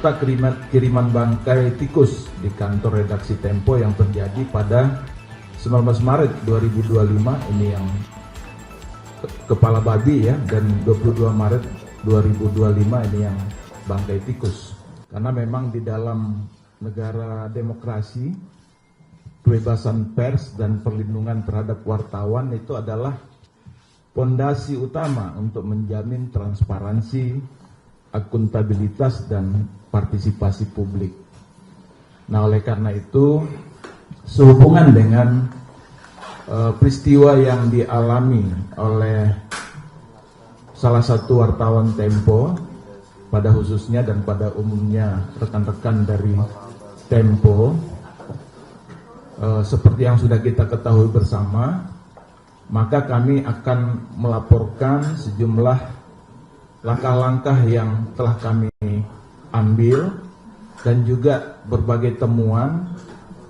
serta kiriman bangkai tikus di kantor redaksi Tempo yang terjadi pada 19 Maret 2025 ini yang kepala babi ya, dan 22 Maret 2025 ini yang bangkai tikus. Karena memang di dalam negara demokrasi, kebebasan pers dan perlindungan terhadap wartawan itu adalah pondasi utama untuk menjamin transparansi, akuntabilitas dan partisipasi publik. Nah, oleh karena itu, sehubungan dengan peristiwa yang dialami oleh salah satu wartawan Tempo, pada khususnya dan pada umumnya rekan-rekan dari Tempo, seperti yang sudah kita ketahui bersama, maka kami akan melaporkan sejumlah langkah-langkah yang telah kami ambil dan juga berbagai temuan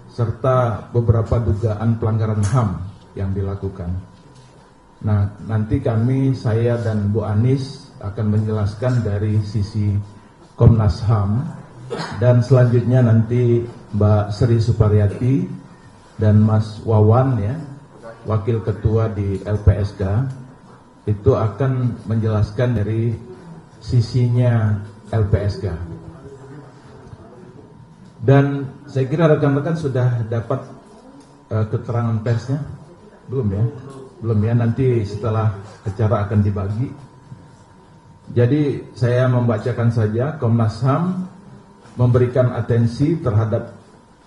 serta beberapa dugaan pelanggaran HAM yang dilakukan. Nah, nanti saya dan Bu Anis akan menjelaskan dari sisi Komnas HAM, dan selanjutnya nanti Mbak Sri Suparyati dan Mas Wawan ya, Wakil Ketua di LPSK, itu akan menjelaskan dari sisinya LPSK. Dan saya kira rekan-rekan sudah dapat keterangan persnya? Belum ya? Belum ya, nanti setelah acara akan dibagi. Jadi saya membacakan saja. Komnas HAM memberikan atensi terhadap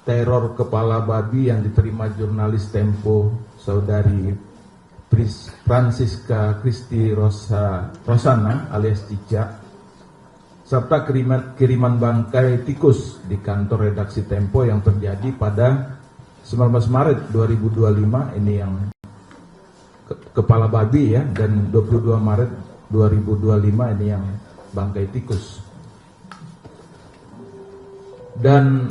teror kepala babi yang diterima jurnalis Tempo Saudari Francisca Christy Rosana alias Cica, serta kiriman bangkai tikus di kantor redaksi Tempo yang terjadi pada 19 Maret 2025 ini yang kepala babi ya, dan 22 Maret 2025 ini yang bangkai tikus. Dan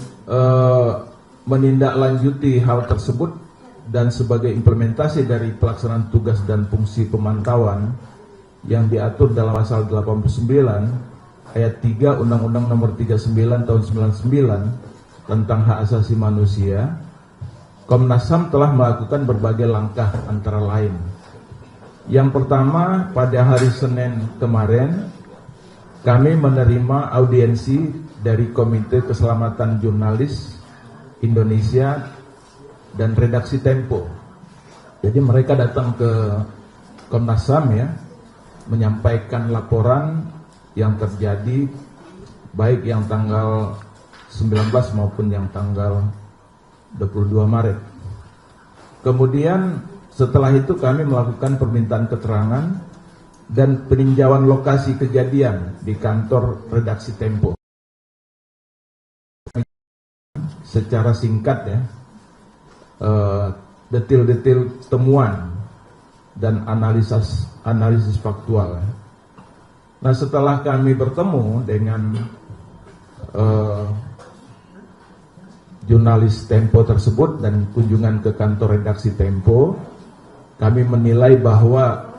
menindaklanjuti hal tersebut dan sebagai implementasi dari pelaksanaan tugas dan fungsi pemantauan yang diatur dalam pasal 89 ayat 3 Undang-Undang Nomor 39 Tahun 99 tentang hak asasi manusia, Komnas HAM telah melakukan berbagai langkah antara lain. Yang pertama, pada hari Senin kemarin kami menerima audiensi dari Komite Keselamatan Jurnalis Indonesia dan redaksi Tempo. Jadi mereka datang ke Komnas HAM ya, menyampaikan laporan yang terjadi baik yang tanggal 19 maupun yang tanggal 22 Maret. Kemudian setelah itu kami melakukan permintaan keterangan dan peninjauan lokasi kejadian di kantor redaksi Tempo. Secara singkat ya, detil-detil temuan dan analisis faktual. Nah, setelah kami bertemu dengan jurnalis Tempo tersebut dan kunjungan ke kantor redaksi Tempo, kami menilai bahwa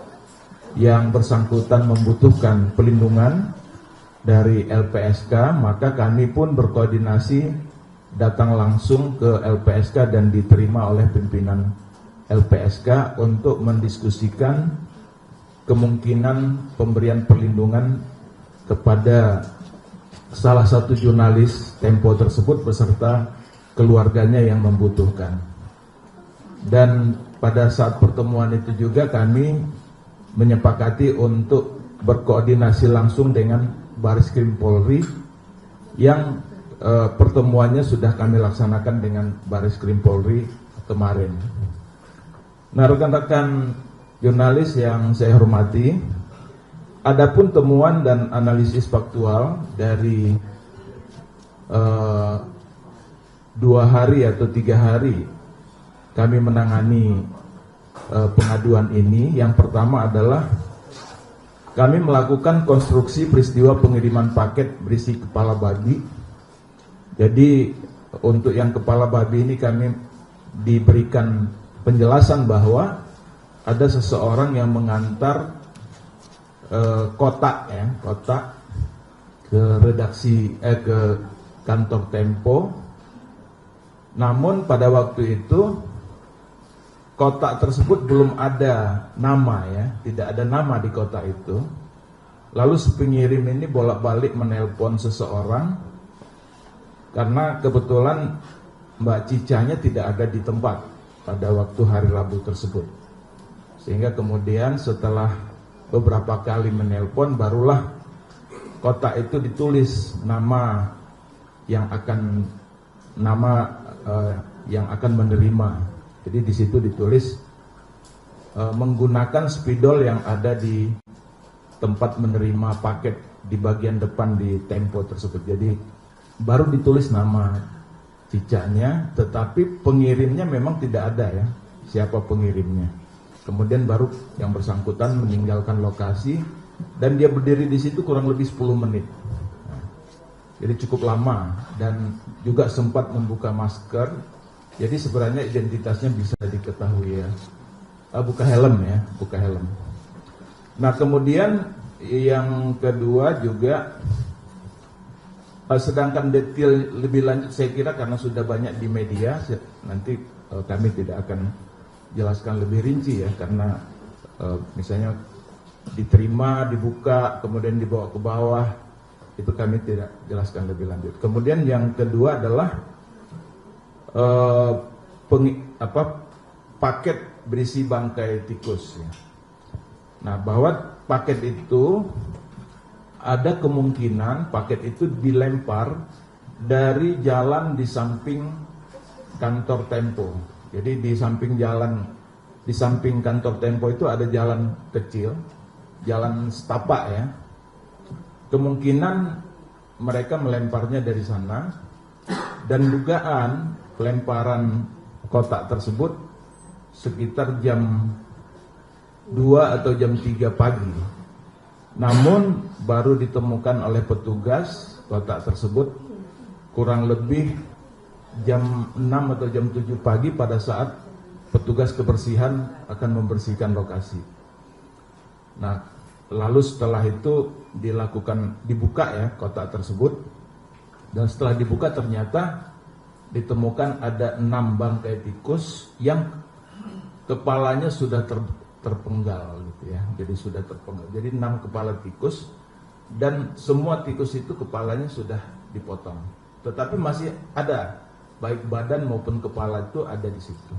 yang bersangkutan membutuhkan pelindungan dari LPSK, maka kami pun berkoordinasi datang langsung ke LPSK dan diterima oleh pimpinan LPSK untuk mendiskusikan kemungkinan pemberian perlindungan kepada salah satu jurnalis Tempo tersebut beserta keluarganya yang membutuhkan. Dan pada saat pertemuan itu juga kami menyepakati untuk berkoordinasi langsung dengan Bareskrim Polri yang pertemuannya sudah kami laksanakan dengan Bareskrim Polri kemarin. Nah, rekan-rekan jurnalis yang saya hormati, adapun temuan dan analisis faktual dari 2 hari atau 3 hari kami menangani pengaduan ini. Yang pertama adalah kami melakukan konstruksi peristiwa pengiriman paket berisi kepala babi. Jadi untuk yang kepala babi ini kami diberikan penjelasan bahwa ada seseorang yang mengantar kotak ke redaksi ke kantor Tempo. Namun pada waktu itu kotak tersebut belum ada nama ya, tidak ada nama di kotak itu. Lalu si pengirim ini bolak-balik menelpon seseorang karena kebetulan Mbak Cicanya tidak ada di tempat pada waktu hari Rabu tersebut. Sehingga kemudian setelah beberapa kali menelpon barulah kotak itu ditulis nama yang akan menerima. Jadi di situ ditulis menggunakan spidol yang ada di tempat menerima paket di bagian depan di Tempo tersebut. Jadi baru ditulis nama Cicanya, tetapi pengirimnya memang tidak ada ya, siapa pengirimnya. Kemudian baru yang bersangkutan meninggalkan lokasi dan dia berdiri di situ kurang lebih 10 menit. Jadi cukup lama dan juga sempat membuka masker. Jadi sebenarnya identitasnya bisa diketahui ya. Buka helm ya, buka helm. Nah kemudian yang kedua juga, sedangkan detail lebih lanjut saya kira karena sudah banyak di media, nanti kami tidak akan jelaskan lebih rinci ya, karena misalnya diterima, dibuka, kemudian dibawa ke bawah, itu kami tidak jelaskan lebih lanjut. Kemudian yang kedua adalah paket berisi bangkai tikus ya. Nah, bahwa paket itu ada kemungkinan paket itu dilempar dari jalan di samping kantor Tempo. Jadi di samping kantor Tempo itu ada jalan kecil, jalan setapak ya. Kemungkinan mereka melemparnya dari sana dan dugaan pelemparan kotak tersebut sekitar jam 2 atau jam 3 pagi. Namun baru ditemukan oleh petugas kotak tersebut kurang lebih jam 6 atau jam 7 pagi pada saat petugas kebersihan akan membersihkan lokasi. Nah, lalu setelah itu dibuka ya kotak tersebut, dan setelah dibuka ternyata ditemukan ada 6 bangkai tikus yang kepalanya sudah terpenggal gitu ya. Jadi sudah terpenggal. Jadi 6 kepala tikus dan semua tikus itu kepalanya sudah dipotong. Tetapi masih ada, baik badan maupun kepala itu ada di situ.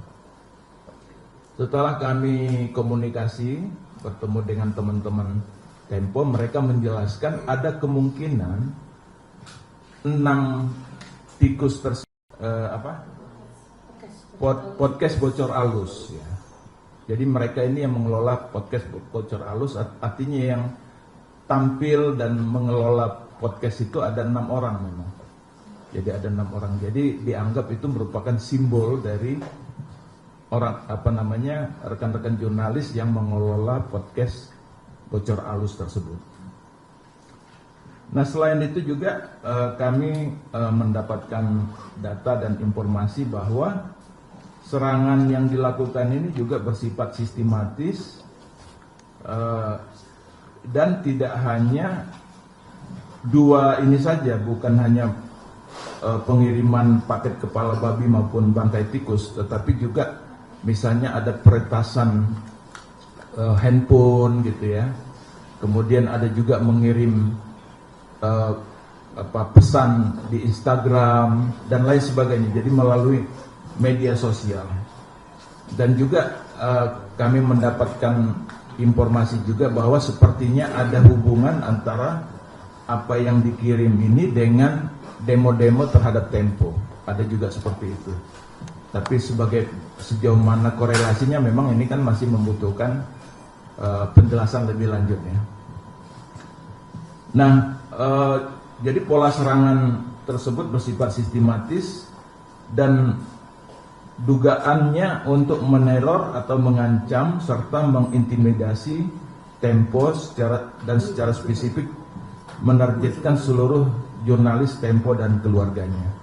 Setelah kami komunikasi, bertemu dengan teman-teman Tempo, mereka menjelaskan ada kemungkinan 6 tikus podcast bocor alus ya. Jadi mereka ini yang mengelola podcast bocor alus, artinya yang tampil dan mengelola podcast itu ada 6 orang memang. Jadi ada 6 orang. Jadi dianggap itu merupakan simbol dari rekan-rekan jurnalis yang mengelola podcast bocor alus tersebut. Nah, selain itu juga kami mendapatkan data dan informasi bahwa serangan yang dilakukan ini juga bersifat sistematis dan tidak hanya 2 ini saja, bukan hanya pengiriman paket kepala babi maupun bangkai tikus, tetapi juga misalnya ada peretasan handphone gitu ya. Kemudian ada juga mengirim pesan di Instagram dan lain sebagainya. Jadi melalui media sosial. Dan juga kami mendapatkan informasi juga bahwa sepertinya ada hubungan antara apa yang dikirim ini dengan demo-demo terhadap Tempo. Ada juga seperti itu. Tapi sejauh mana korelasinya memang ini kan masih membutuhkan penjelasan lebih lanjut ya. Nah, jadi pola serangan tersebut bersifat sistematis dan dugaannya untuk meneror atau mengancam serta mengintimidasi Tempo secara spesifik menargetkan seluruh jurnalis Tempo dan keluarganya.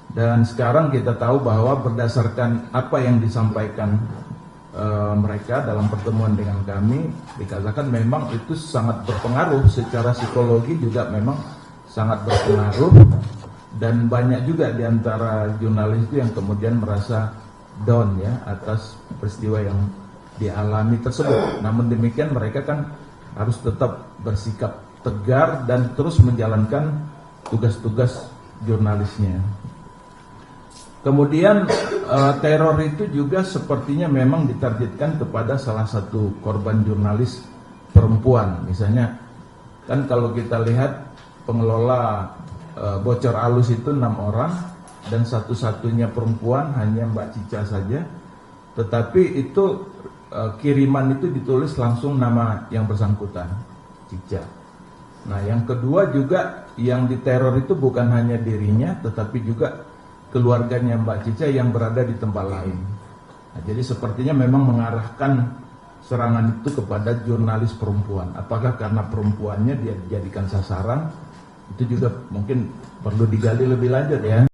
Dan sekarang kita tahu bahwa berdasarkan apa yang disampaikan mereka dalam pertemuan dengan kami, dikatakan memang itu sangat berpengaruh secara psikologi, juga memang sangat berpengaruh, dan banyak juga di antara jurnalis itu yang kemudian merasa down ya atas peristiwa yang dialami tersebut. Namun demikian mereka kan harus tetap bersikap tegar dan terus menjalankan tugas-tugas jurnalisnya. Kemudian teror itu juga sepertinya memang ditargetkan kepada salah satu korban jurnalis perempuan. Misalnya kan kalau kita lihat pengelola Bocor Alus itu 6 orang dan satu-satunya perempuan hanya Mbak Cica saja. Tetapi itu kiriman itu ditulis langsung nama yang bersangkutan, Cica. Nah, yang kedua juga yang diteror itu bukan hanya dirinya tetapi juga keluarganya Mbak Cica yang berada di tempat lain. Nah, jadi sepertinya memang mengarahkan serangan itu kepada jurnalis perempuan. Apakah karena perempuannya dia dijadikan sasaran? Itu juga mungkin perlu digali lebih lanjut ya.